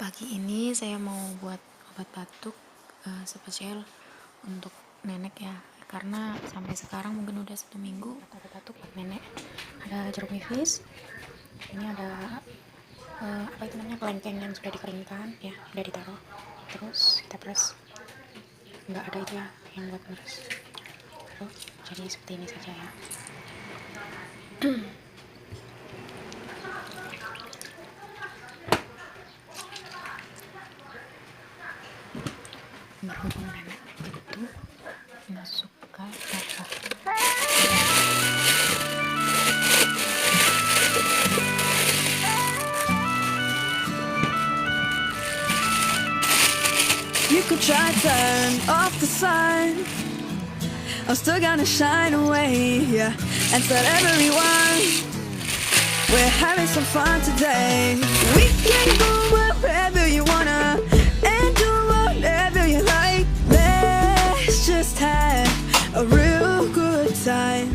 Pagi ini saya mau buat obat batuk spesial untuk nenek ya, karena sampai sekarang mungkin udah 1 minggu obat batuk buat nenek. Ada jeruk nipis, ini ada apa itu namanya, klengkeng yang sudah dikeringkan ya, udah ditaruh, terus kita peres. Nggak ada itu ya yang buat meres, terus jadi seperti ini saja ya. Berhubung nenek itu nggak suka batuk. You could try turn off the sun, I'm still gonna shine away, yeah. And tell everyone we're having some fun today. We can go wherever you wanna and do whatever you like. Let's just have a real good time.